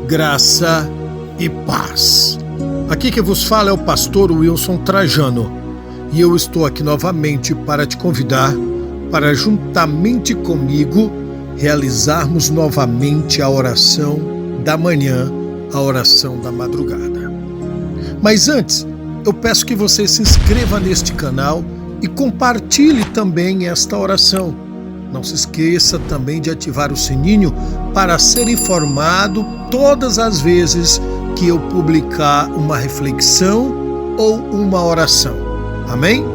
graça e paz. Aqui que vos fala é o pastor Wilson Trajano e eu estou aqui novamente para te convidar para juntamente comigo realizarmos novamente a oração da manhã, a oração da madrugada. Mas antes, eu peço que você se inscreva neste canal e compartilhe também esta oração. Não se esqueça também de ativar o sininho para ser informado todas as vezes que eu publicar uma reflexão ou uma oração. Amém?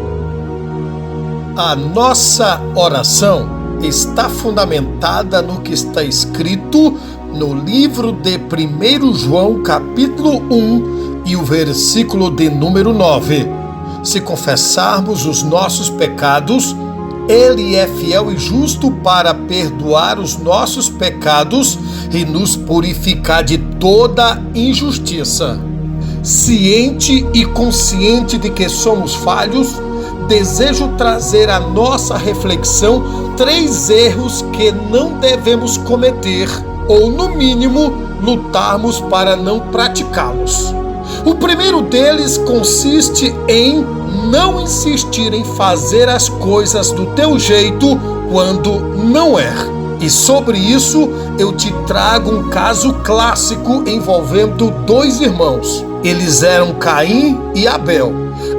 A nossa oração está fundamentada no que está escrito no livro de 1 João, capítulo 1 e o versículo de número 9. Se confessarmos os nossos pecados, Ele é fiel e justo para perdoar os nossos pecados e nos purificar de toda injustiça. Ciente e consciente de que somos falhos, desejo trazer à nossa reflexão 3 erros que não devemos cometer, ou no mínimo, lutarmos para não praticá-los. O primeiro deles consiste em não insistir em fazer as coisas do teu jeito quando não é. E sobre isso eu te trago um caso clássico envolvendo 2 irmãos. Eles eram Caim e Abel.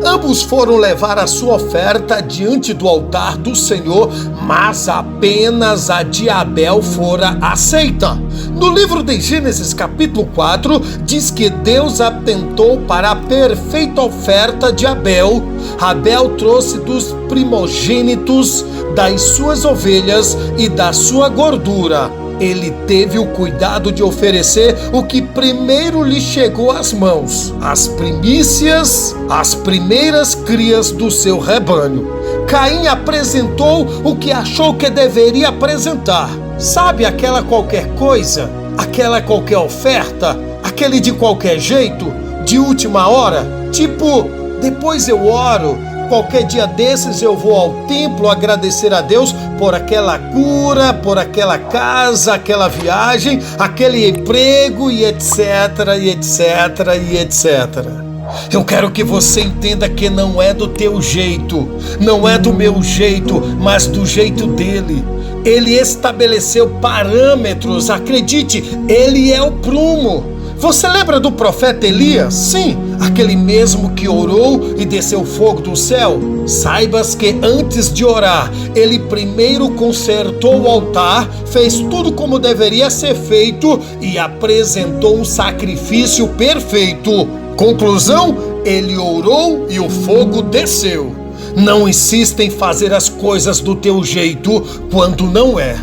Ambos foram levar a sua oferta diante do altar do Senhor, mas apenas a de Abel fora aceita. No livro de Gênesis capítulo 4, diz que Deus atentou para a perfeita oferta de Abel. Abel trouxe dos primogênitos das suas ovelhas e da sua gordura. Ele teve o cuidado de oferecer o que primeiro lhe chegou às mãos, as primícias, as primeiras crias do seu rebanho. Caim apresentou o que achou que deveria apresentar. Sabe aquela qualquer coisa, aquela qualquer oferta, aquele de qualquer jeito, de última hora? Tipo, depois eu oro. Qualquer dia desses eu vou ao templo agradecer a Deus por aquela cura, por aquela casa, aquela viagem, aquele emprego e etc, e etc, e etc. Eu quero que você entenda que não é do teu jeito, não é do meu jeito, mas do jeito dele. Ele estabeleceu parâmetros, acredite, ele é o prumo. Você lembra do profeta Elias? Sim, aquele mesmo que orou e desceu fogo do céu. Saibas que antes de orar, ele primeiro consertou o altar, fez tudo como deveria ser feito e apresentou um sacrifício perfeito. Conclusão, ele orou e o fogo desceu. Não insista em fazer as coisas do teu jeito quando não é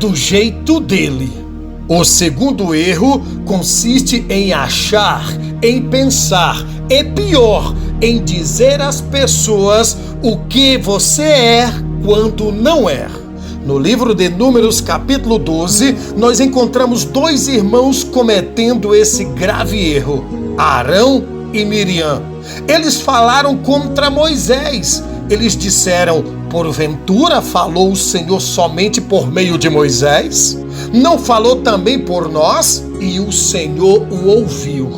do jeito dele. O segundo erro consiste em achar, em pensar e pior, em dizer às pessoas o que você é quando não é. No livro de Números capítulo 12, nós encontramos 2 irmãos cometendo esse grave erro, Arão e Miriam. Eles falaram contra Moisés. Eles disseram: porventura falou o Senhor somente por meio de Moisés? Não falou também por nós? E o Senhor o ouviu.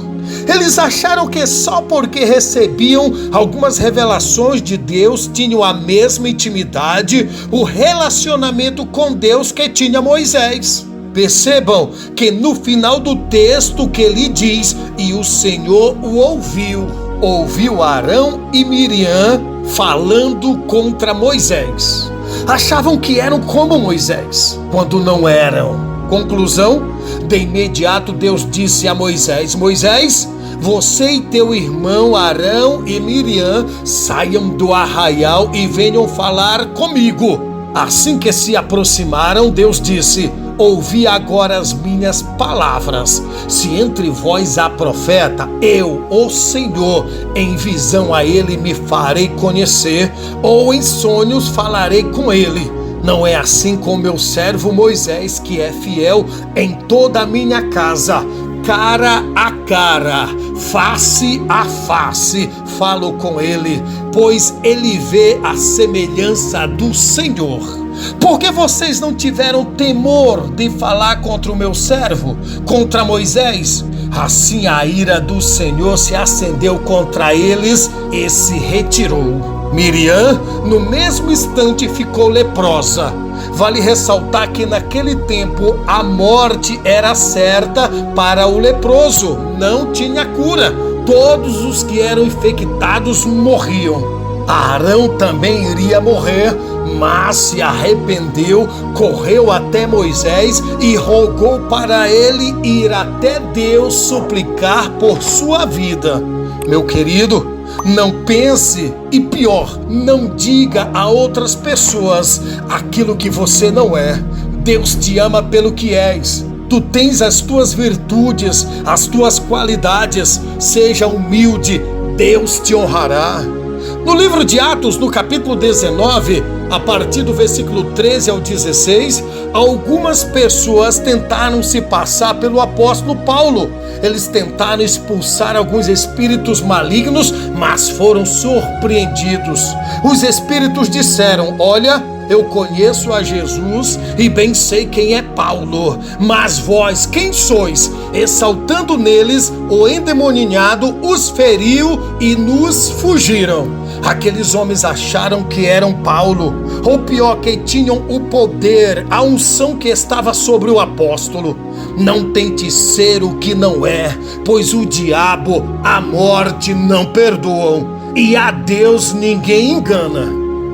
Eles acharam que só porque recebiam algumas revelações de Deus tinham a mesma intimidade, o relacionamento com Deus que tinha Moisés. Percebam que no final do texto que ele diz: e o Senhor o ouviu. Ouviu Arão e Miriam falando contra Moisés. Achavam que eram como Moisés, quando não eram. Conclusão, de imediato Deus disse a Moisés: Moisés, você e teu irmão Arão e Miriam saiam do arraial e venham falar comigo. Assim que se aproximaram, Deus disse: ouvi agora as minhas palavras. Se entre vós há profeta, eu, o Senhor, em visão a ele me farei conhecer, ou em sonhos falarei com ele. Não é assim com meu servo Moisés, que é fiel em toda a minha casa. Cara a cara, face a face, falo com ele, pois ele vê a semelhança do Senhor. Por que vocês não tiveram temor de falar contra o meu servo, contra Moisés? Assim a ira do Senhor se acendeu contra eles e se retirou. Miriam, no mesmo instante, ficou leprosa. Vale ressaltar que naquele tempo a morte era certa para o leproso, não tinha cura. Todos os que eram infectados morriam. Arão também iria morrer, mas se arrependeu, correu até Moisés e rogou para ele ir até Deus suplicar por sua vida. Meu querido, não pense e pior, não diga a outras pessoas aquilo que você não é. Deus te ama pelo que és. Tu tens as tuas virtudes, as tuas qualidades. Seja humilde, Deus te honrará. No livro de Atos, no capítulo 19, a partir do versículo 13 ao 16, algumas pessoas tentaram se passar pelo apóstolo Paulo. Eles tentaram expulsar alguns espíritos malignos, mas foram surpreendidos. Os espíritos disseram: olha, eu conheço a Jesus e bem sei quem é Paulo, mas vós quem sois? Exaltando neles, o endemoninhado os feriu e nos fugiram. Aqueles homens acharam que eram Paulo, ou pior, que tinham o poder, a unção que estava sobre o apóstolo. Não tente ser o que não é, pois o diabo, a morte não perdoam, e a Deus ninguém engana.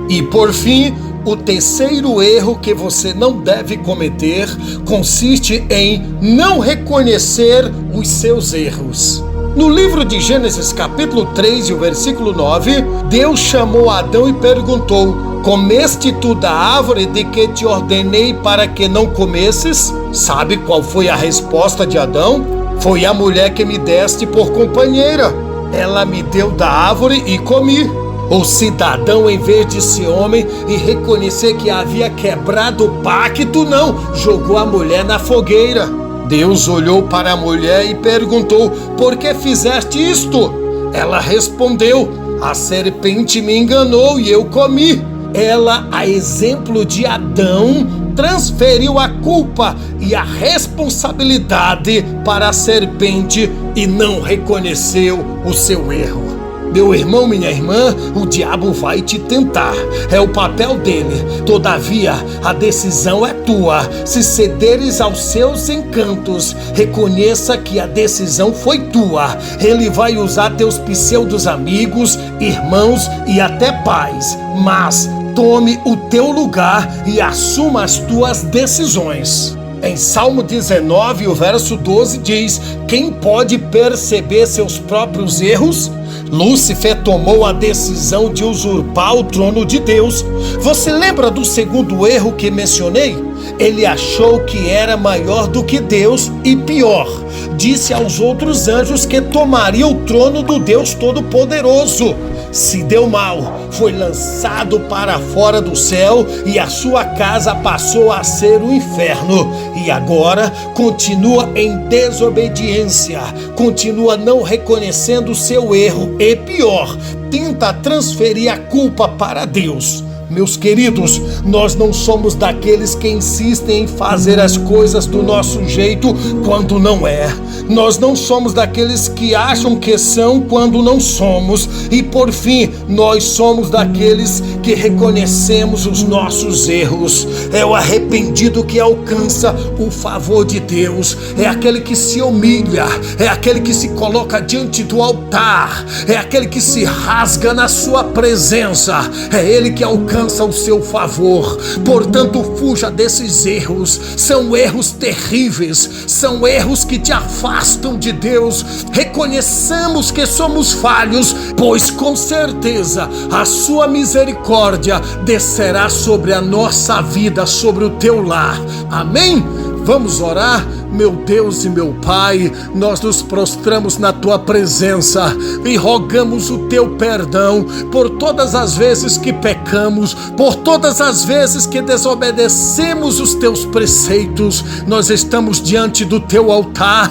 E por fim, o terceiro erro que você não deve cometer consiste em não reconhecer os seus erros. No livro de Gênesis capítulo 3 e o versículo 9, Deus chamou Adão e perguntou: comeste tu da árvore de que te ordenei para que não comesses? Sabe qual foi a resposta de Adão? Foi a mulher que me deste por companheira. Ela me deu da árvore e comi. O cidadão, em vez de ser homem e reconhecer que havia quebrado o pacto, não, jogou a mulher na fogueira. Deus olhou para a mulher e perguntou: por que fizeste isto? Ela respondeu: a serpente me enganou e eu comi. Ela, a exemplo de Adão, transferiu a culpa e a responsabilidade para a serpente e não reconheceu o seu erro. Meu irmão, minha irmã, o diabo vai te tentar, é o papel dele. Todavia, a decisão é tua. Se cederes aos seus encantos, reconheça que a decisão foi tua. Ele vai usar teus pseudos amigos, irmãos e até pais, mas tome o teu lugar e assuma as tuas decisões. Em Salmo 19, o verso 12 diz: quem pode perceber seus próprios erros? Lúcifer tomou a decisão de usurpar o trono de Deus. Você lembra do segundo erro que mencionei? Ele achou que era maior do que Deus e pior, disse aos outros anjos que tomaria o trono do Deus Todo-Poderoso. Se deu mal, foi lançado para fora do céu e a sua casa passou a ser o inferno. E agora continua em desobediência, continua não reconhecendo o seu erro e pior, tenta transferir a culpa para Deus. Meus queridos, nós não somos daqueles que insistem em fazer as coisas do nosso jeito quando não é. Nós não somos daqueles que acham que são quando não somos. E por fim, nós somos daqueles que reconhecemos os nossos erros. É o arrependido que alcança o favor de Deus. É aquele que se humilha. É aquele que se coloca diante do altar. É aquele que se rasga na sua presença. É ele que alcança o seu favor. Portanto, fuja desses erros. São erros terríveis, são erros que te afastam de Deus. Reconheçamos que somos falhos, pois com certeza a sua misericórdia descerá sobre a nossa vida, sobre o teu lar. Amém? Vamos orar. meu Deus e meu Pai, nós nos prostramos na tua presença e rogamos o teu perdão por todas as vezes que pecamos, por todas as vezes que desobedecemos os teus preceitos. Nós estamos diante do teu altar.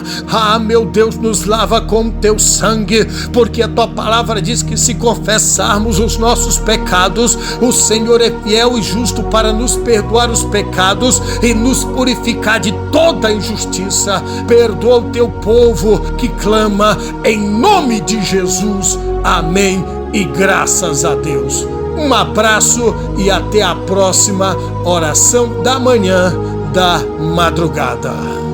Meu Deus, nos lava com o teu sangue, porque a tua palavra diz que se confessarmos os nossos pecados, o Senhor é fiel e justo para nos perdoar os pecados e nos purificar de toda injustiça. Perdoa o teu povo que clama em nome de Jesus. Amém e graças a Deus. Um abraço e até a próxima oração da manhã da madrugada.